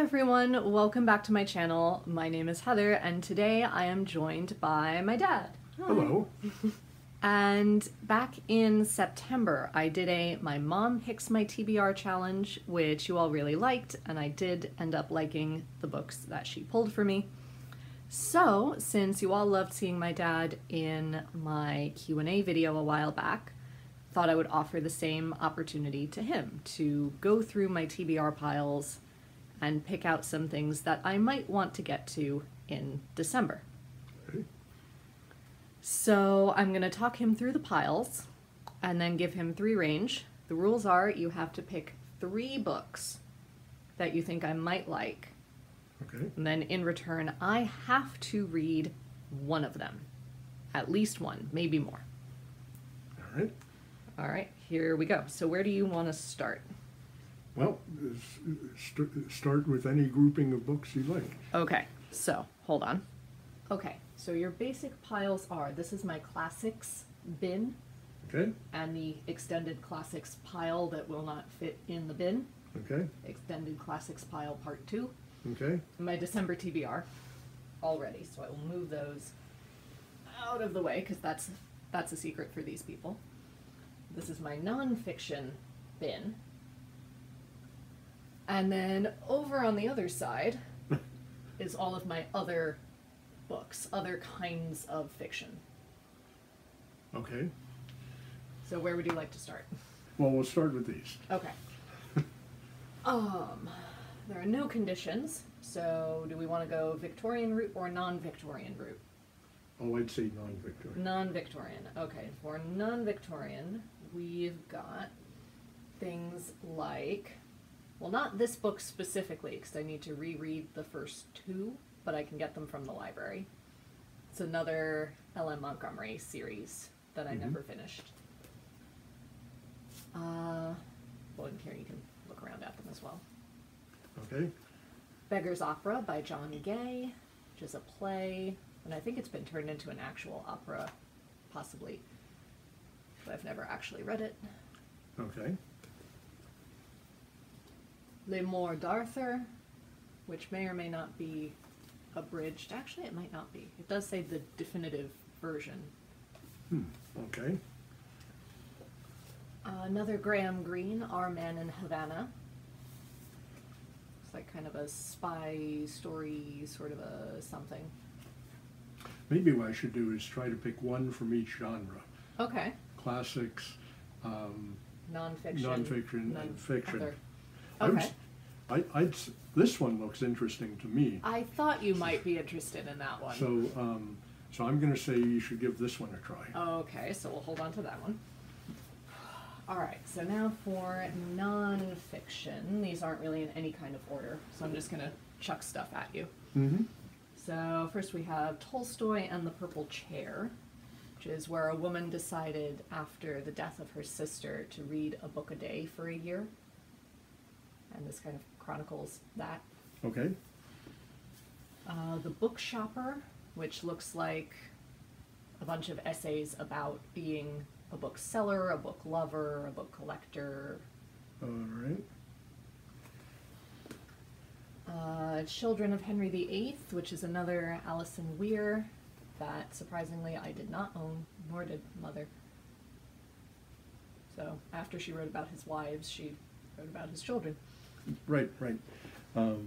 everyone, welcome back to my channel. My name is Heather and today I am joined by my dad. Hello. And back in September I did a My Mom Picks My TBR challenge, which you all really liked, and I did end up liking the books that she pulled for me. So since you all loved seeing my dad in my Q&A video a while back, thought I would offer the same opportunity to him to go through my TBR piles and pick out some things that I might want to get to in December. Okay. So I'm going to talk him through the piles and then give him 3 range. The rules are you have to pick 3 books that you think I might like. Okay. And then in return, I have to read one of them. At least one, maybe more. All right. All right, here we go. So where do you want to start? Well, start with any grouping of books you like. Okay, so hold on. Okay, so your basic piles are, this is my classics bin Okay. and the extended classics pile that will not fit in the bin. Okay. Extended classics pile part 2. Okay. My December TBR already, so I will move those out of the way because that's a secret for these people. This is my nonfiction bin. And then over on the other side is all of my other books, other kinds of fiction. Okay. So where would you like to start? Well, we'll start with these. Okay. There are no conditions, so do we want to go Victorian route or non-Victorian route? Oh, I'd say non-Victorian. Non-Victorian. Okay, for non-Victorian, we've got things like, well, not this book specifically, because I need to reread the first 2, but I can get them from the library. It's another L.M. Montgomery series that I never finished. Well, in here you can look around at them as well. Okay. Beggar's Opera by John Gay, which is a play, and I think it's been turned into an actual opera, possibly, but I've never actually read it. Okay. Les Morts d'Arthur, which may or may not be abridged. Actually, it might not be. It does say the definitive version. Okay. Another Graham Greene, Our Man in Havana. It's like kind of a spy story, sort of a something. Maybe what I should do is try to pick one from each genre. Okay. Classics, Nonfiction. nonfiction, and fiction. Other. I was- Okay. this one looks interesting to me. I thought you might be interested in that one. So I'm going to say you should give this one a try. Okay, so we'll hold on to that one. All right, so now for nonfiction. These aren't really in any kind of order, so I'm just going to chuck stuff at you. Mm-hmm. So first we have Tolstoy and the Purple Chair, which is where a woman decided after the death of her sister to read a book a day for a year. And this kind of chronicles that. Okay. The Book Shopper, which looks like a bunch of essays about being a bookseller, a book lover, a book collector. All right. Children of Henry VIII, which is another Alison Weir that surprisingly I did not own, nor did Mother. So after she wrote about his wives, she wrote about his children. Right, right. Okay.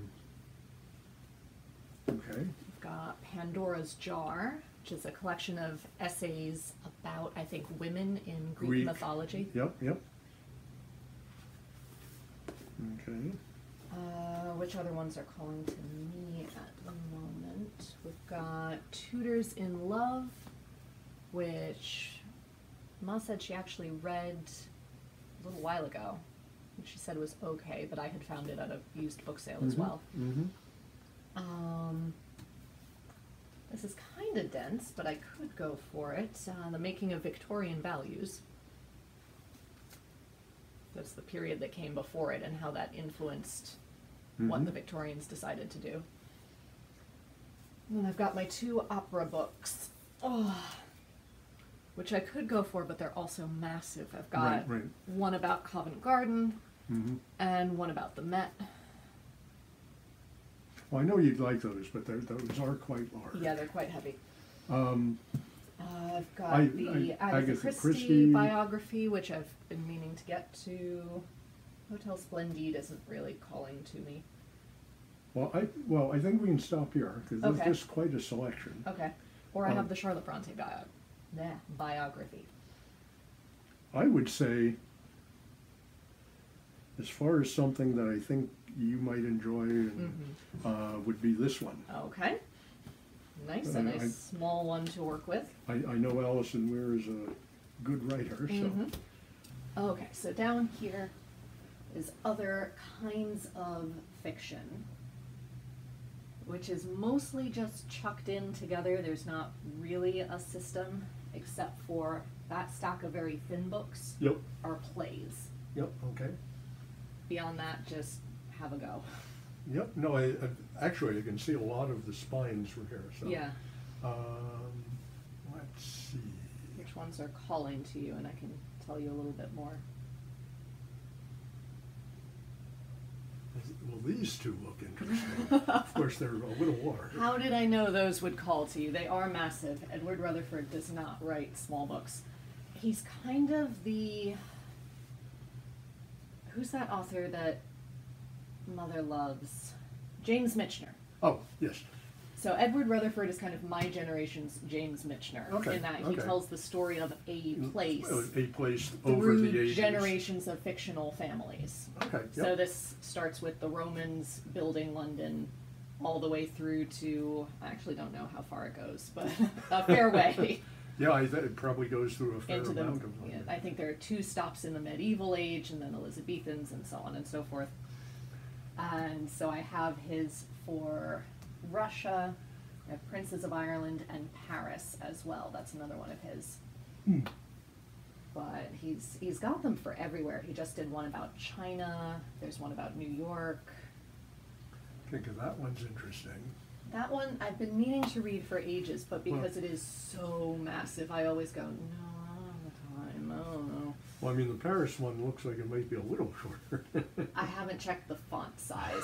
We've got Pandora's Jar, which is a collection of essays about, I think, women in Greek mythology. Yep, yep. Okay. Which other ones are calling to me at the moment? We've got Tutors in Love, which Ma said she actually read a little while ago. She said it was okay, but I had found it at a used book sale as well. Mm-hmm. This is kind of dense, but I could go for it. The Making of Victorian Values. That's the period that came before it and how that influenced what the Victorians decided to do. And then I've got my 2 opera books, which I could go for, but they're also massive. I've got one about Covent Garden and one about the Met. Well, I know you'd like those, but those are quite large. Yeah, they're quite heavy. Um, I've got the Agatha Christie biography, which I've been meaning to get to. Hotel Splendide isn't really calling to me. well, I think we can stop here, because Okay. there's quite a selection. Okay. Or I have the Charlotte Bronte biography. I would say, as far as something that I think you might enjoy, and, would be this one. Okay. Nice, a nice small one to work with. I know Alison Weir is a good writer, so. Okay, so down here is other kinds of fiction, which is mostly just chucked in together. There's not really a system, except for that stack of very thin books Yep, are plays. yep, okay. Beyond that, just have a go. Yep, no, actually, I can see a lot of the spines from here, so. Yeah. Let's see. Which ones are calling to you, and I can tell you a little bit more. Well, these two look interesting. Of course, they're a little large. How did I know those would call to you? They are massive. Edward Rutherford does not write small books. He's kind of the... Who's that author that Mother loves? James Michener. Oh, yes. So Edward Rutherford is kind of my generation's James Michener, Okay, in that he okay. tells the story of a place A place over the through ages. generations of fictional families. Okay, So yep. this starts with the Romans building London all the way through to, I actually don't know how far it goes, but a fair way. Yeah, it probably goes through a fair into the, amount of yeah, them. I think there are 2 stops in the medieval age and then Elizabethans and so on and so forth. And so I have his for Russia, I have Princes of Ireland and Paris as well. That's another one of his. But he's got them for everywhere. He just did one about China. There's one about New York. Okay, 'cause that one's interesting. That one I've been meaning to read for ages, but because it is so massive, I always go, no, I don't have the time. I don't know. Well, I mean, the Paris one looks like it might be a little shorter. I haven't checked the font size.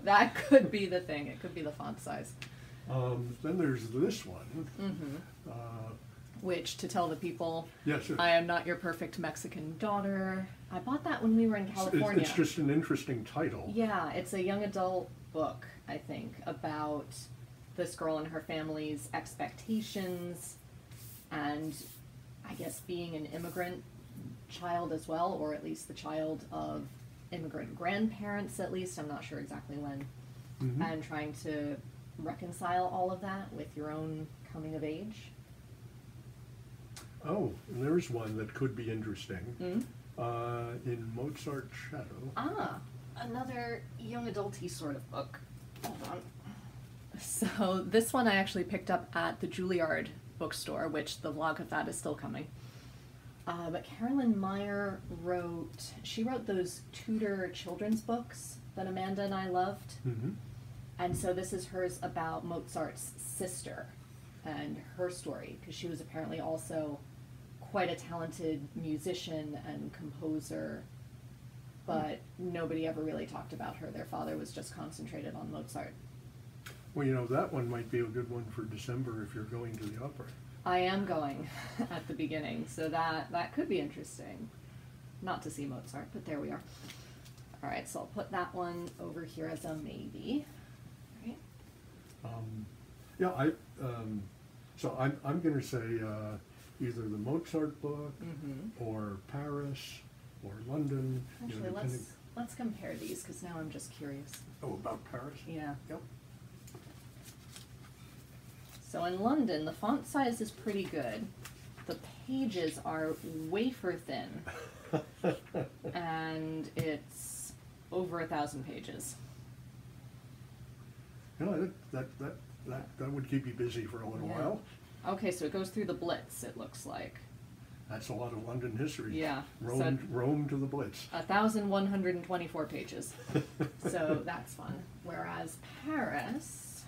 That could be the thing. It could be the font size. Then there's this one. Which, to tell the people, Yes, I am not your perfect Mexican daughter. I bought that when we were in California. it's just an interesting title. Yeah, it's a young adult book, I think, about this girl and her family's expectations and, I guess, being an immigrant child as well, or at least the child of immigrant grandparents, at least. I'm not sure exactly when. And trying to reconcile all of that with your own coming of age. Oh, and there's one that could be interesting. In Mozart's Shadow. Ah, another young adulty sort of book. Hold on. So this one I actually picked up at the Juilliard bookstore, which the vlog of that is still coming. But Carolyn Meyer wrote those Tudor children's books that Amanda and I loved. And so this is hers about Mozart's sister and her story, because she was apparently also quite a talented musician and composer, but nobody ever really talked about her. Their father was just concentrated on Mozart. Well, you know, that one might be a good one for December if you're going to the opera. I am going at the beginning, so that could be interesting. Not to see Mozart, but there we are. All right, so I'll put that one over here as a maybe. All right. Yeah, so I'm going to say either the Mozart book or Paris or London. you know, Actually, depending- let's compare these, because now I'm just curious. Oh, about Paris? Yeah. Yep. So in London, the font size is pretty good. The pages are wafer thin, and it's over 1,000 pages. You know, that would keep you busy for a little Yeah. while. Okay, so it goes through the Blitz, it looks like. That's a lot of London history. Yeah, Rome to the Blitz. 1,124 pages. So that's fun. Whereas Paris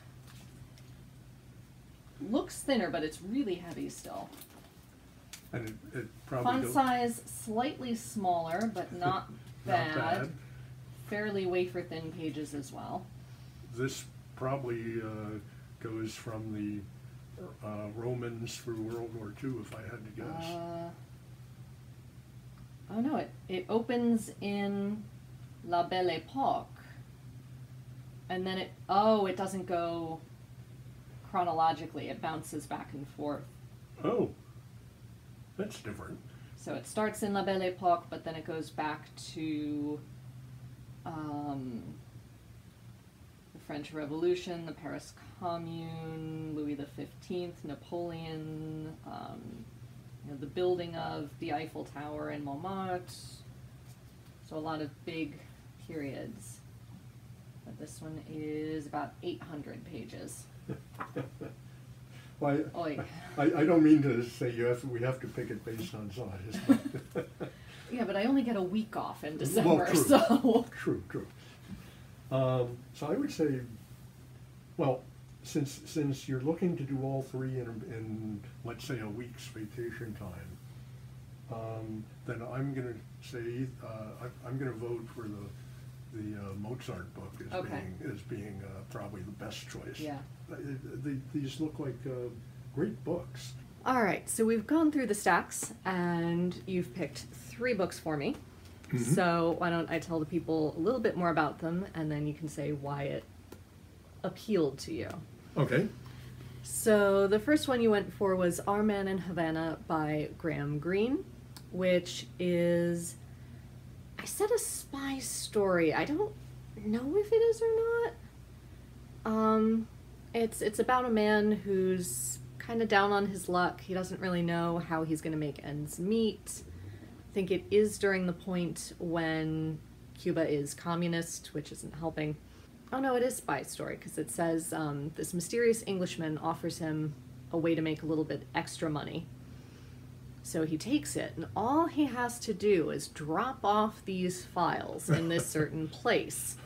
looks thinner, but it's really heavy still. And it probably Font size slightly smaller, but not bad. Not bad. Fairly wafer thin pages as well. this probably goes from the Romans through World War II, if I had to guess. Oh no, it opens in La Belle Époque. And then it doesn't go chronologically. It bounces back and forth. Oh, that's different. So it starts in La Belle Époque, but then it goes back to the French Revolution, the Paris Commune, Louis XV, Napoleon, the building of the Eiffel Tower in Montmartre. So a lot of big periods. But this one is about 800 pages. Well, I don't mean to say we have to pick it based on size. But yeah, but I only get a week off in December, well, true. so... True. So I would say, well, since you're looking to do all three in let's say a week's vacation time, then I'm going to say I'm going to vote for the Mozart book as being probably the best choice. Yeah. These look like great books. All right, so we've gone through the stacks, and you've picked 3 books for me. Mm-hmm. So why don't I tell the people a little bit more about them, and then you can say why it appealed to you. Okay. So the first one you went for was Our Man in Havana by Graham Greene, which is, I said a spy story. I don't know if it is or not. It's about a man who's kind of down on his luck. He doesn't really know how he's going to make ends meet. I think it is during the point when Cuba is communist, which isn't helping. Oh no, it is spy story, because it says this mysterious Englishman offers him a way to make a little bit extra money. So he takes it, and all he has to do is drop off these files in this certain place.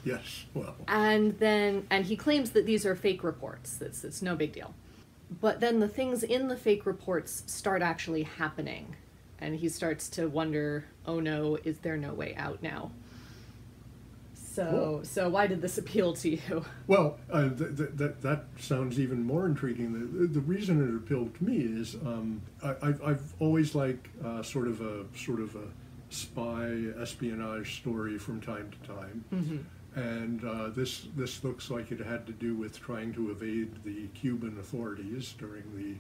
Yes, well. And he claims that these are fake reports. It's no big deal. But then the things in the fake reports start actually happening. And he starts to wonder, oh no, is there no way out now? So why did this appeal to you? Well, that sounds even more intriguing. The reason it appealed to me is I've always liked sort of a spy espionage story from time to time. Mm-hmm. And this looks like it had to do with trying to evade the Cuban authorities during the,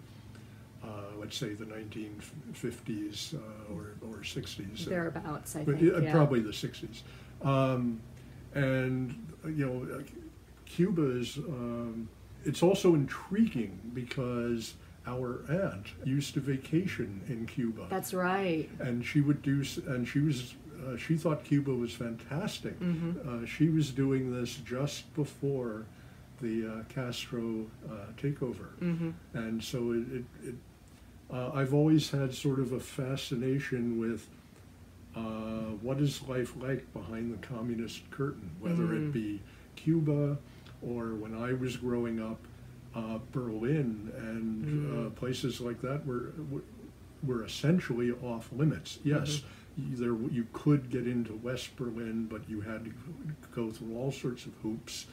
let's say, the 1950s or 60s. Thereabouts, I think. Yeah. Probably the 60s. And, Cuba is, it's also intriguing because our aunt used to vacation in Cuba. That's right. And she thought Cuba was fantastic. Mm-hmm. She was doing this just before the Castro takeover. Mm-hmm. And so I've always had sort of a fascination with what is life like behind the communist curtain, whether it be Cuba or when I was growing up, Berlin and places like that were essentially off limits. Yes, you could get into West Berlin, but you had to go through all sorts of hoops.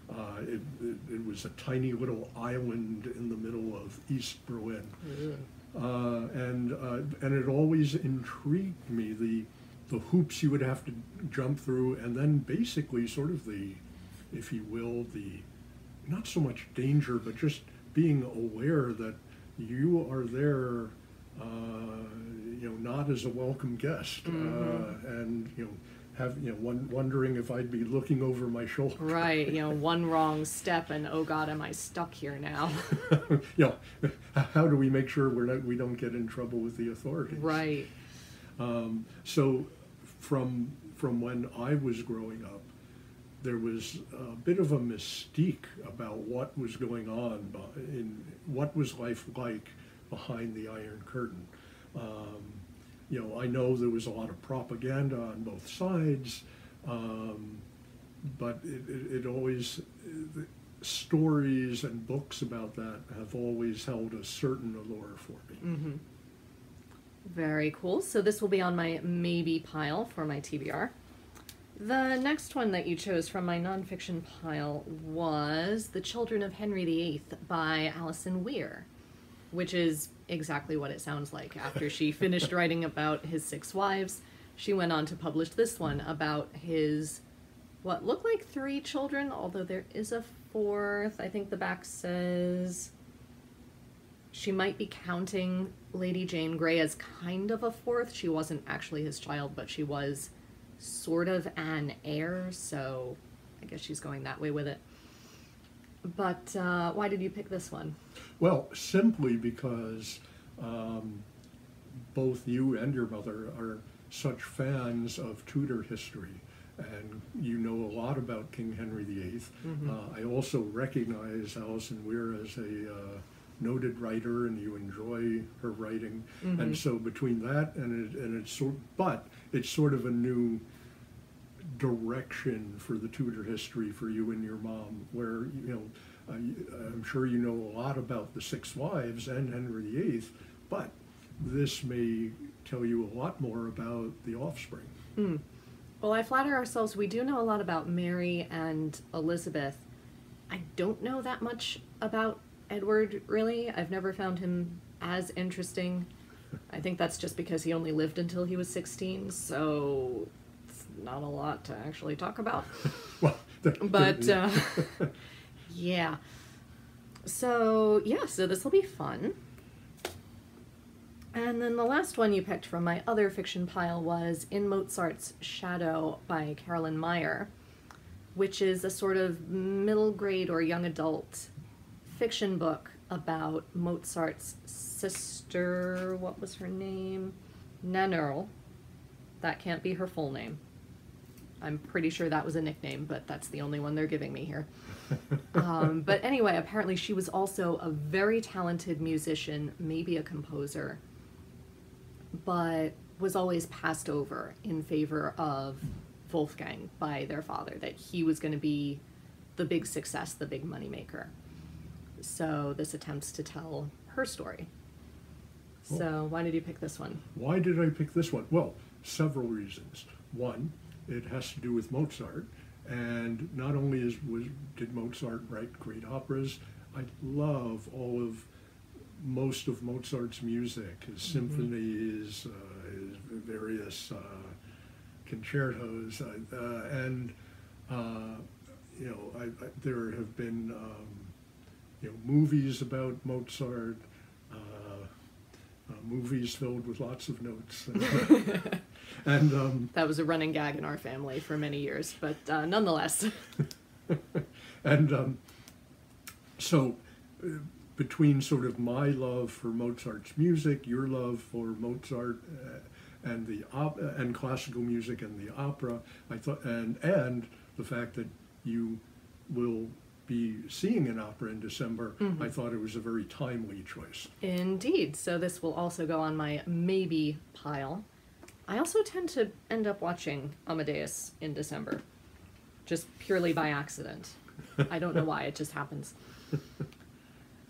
It was a tiny little island in the middle of East Berlin. And it always intrigued me, the hoops you would have to jump through, and then basically sort of the, if you will, the not so much danger, but just being aware that you are there, not as a welcome guest, and wondering if I'd be looking over my shoulder. Right, one wrong step and oh God, am I stuck here now? How do we make sure we don't get in trouble with the authorities? Right. So from when I was growing up, there was a bit of a mystique about what was going on in what was life like behind the Iron Curtain. I know there was a lot of propaganda on both sides, but it always, stories and books about that have always held a certain allure for me. Mm-hmm. Very cool. So this will be on my maybe pile for my TBR. The next one that you chose from my nonfiction pile was The Children of Henry VIII by Alison Weir, which is exactly what it sounds like. After she finished writing about his 6 wives, she went on to publish this one about his, what looked like 3 children, although there is a 4th. I think the back says she might be counting Lady Jane Grey as kind of a 4th. She wasn't actually his child, but she was sort of an heir, so I guess she's going that way with it. But why did you pick this one? Well, simply because both you and your mother are such fans of Tudor history, and you know a lot about King Henry VIII. I also recognize Alison Weir as a noted writer, and you enjoy her writing, and so between that and it's sort of a new direction for the Tudor history for you and your mom, where I'm sure you know a lot about the 6 wives and Henry VIII, but this may tell you a lot more about the offspring. Well, I flatter ourselves we do know a lot about Mary and Elizabeth. I don't know that much about Edward, really. I've never found him as interesting. I think that's just because he only lived until he was 16, so it's not a lot to actually talk about. Well, but yeah. So this will be fun. And then the last one you picked from my other fiction pile was In Mozart's Shadow by Carolyn Meyer, which is a sort of middle grade or young adult fiction book about Mozart's sister. What was her name? Nannerl. That can't be her full name. I'm pretty sure that was a nickname, but that's the only one they're giving me here. But anyway, apparently she was also a very talented musician, maybe a composer, but was always passed over in favor of Wolfgang by their father, that he was going to be the big success, the big moneymaker. So this attempts to tell her story. So why did you pick this one? Why did I pick this one? Well, several reasons. One, it has to do with Mozart, and not only did Mozart write great operas, I love most of Mozart's music, his symphonies, his various concertos, and there have been movies about Mozart, movies filled with lots of notes. And that was a running gag in our family for many years, but nonetheless. And so between sort of my love for Mozart's music, your love for Mozart and classical music and the opera, I thought, and the fact that you will be seeing an opera in December, I thought it was a very timely choice. Indeed. So this will also go on my maybe pile. I also tend to end up watching Amadeus in December, just purely by accident. I don't know why, it just happens.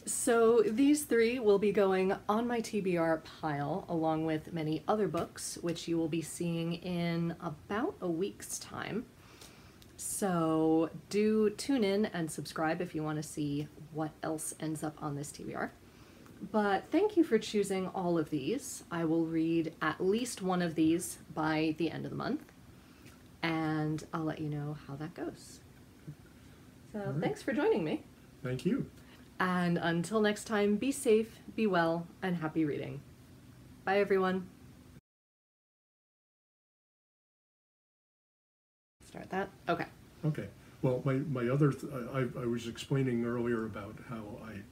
So these 3 will be going on my TBR pile, along with many other books, which you will be seeing in about a week's time. So do tune in and subscribe if you want to see what else ends up on this TBR. But thank you for choosing all of these. I will read at least one of these by the end of the month, and I'll let you know how that goes. So thanks for joining me. Thank you. And until next time, be safe, be well, and happy reading. Bye, everyone. Start that? Okay. Okay. Well, my other, I was explaining earlier about how I've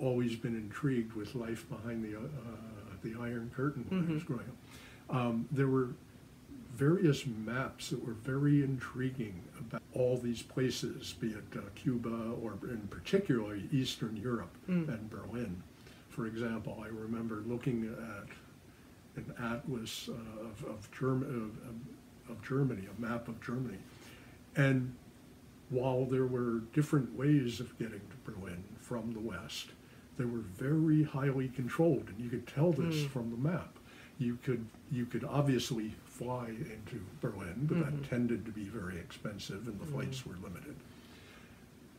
always been intrigued with life behind the Iron Curtain when I was growing up. There were various maps that were very intriguing about all these places, be it Cuba or in particularly Eastern Europe and Berlin. For example, I remember looking at an atlas of Germany, a map of Germany. And while there were different ways of getting to Berlin from the west, they were very highly controlled, and you could tell this from the map. You could obviously fly into Berlin, but that tended to be very expensive and the flights were limited.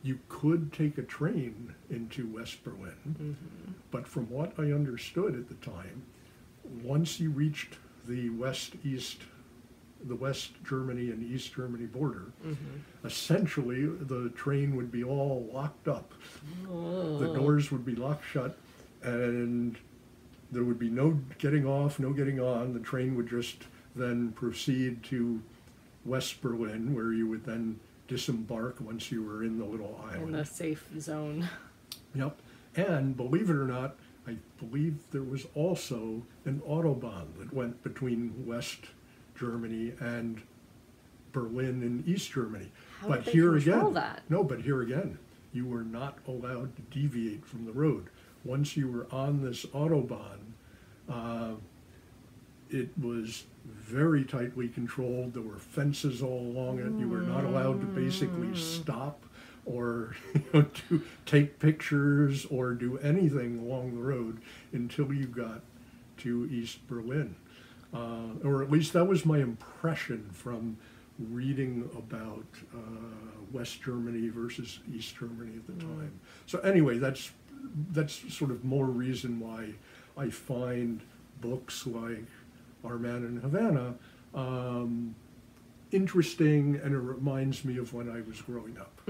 You could take a train into West Berlin, but from what I understood at the time, once you reached the West Germany and East Germany border, essentially the train would be all locked up. The doors would be locked shut, and there would be no getting off, no getting on. The train would just then proceed to West Berlin, where you would then disembark once you were in the little island. In the safe zone. Yep. And believe it or not, I believe there was also an Autobahn that went between West Germany and Berlin and East Germany. How But did they here control again, that? no, but here again, you were not allowed to deviate from the road. Once you were on this Autobahn, it was very tightly controlled. There were fences all along it. You were not allowed to basically stop or to take pictures or do anything along the road until you got to East Berlin. Or at least that was my impression from reading about West Germany versus East Germany at the time. So anyway, that's sort of more reason why I find books like Our Man in Havana interesting, and it reminds me of when I was growing up.